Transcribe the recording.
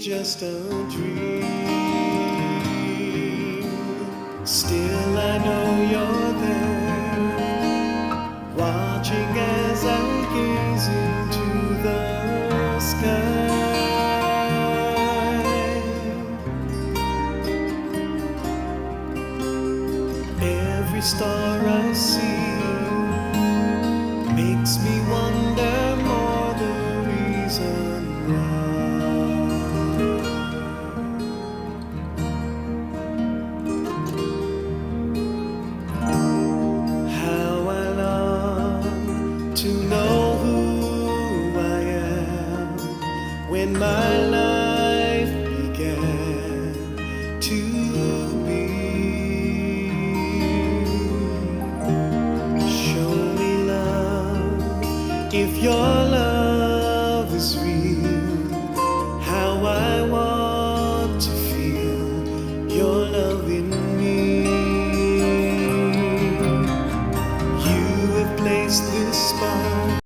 just a dream. Still I know you're there, watching as I gaze into the sky. Every star I see makes me wonder more the reason why. How I long to know who I am when my life began to be. Show me love if your love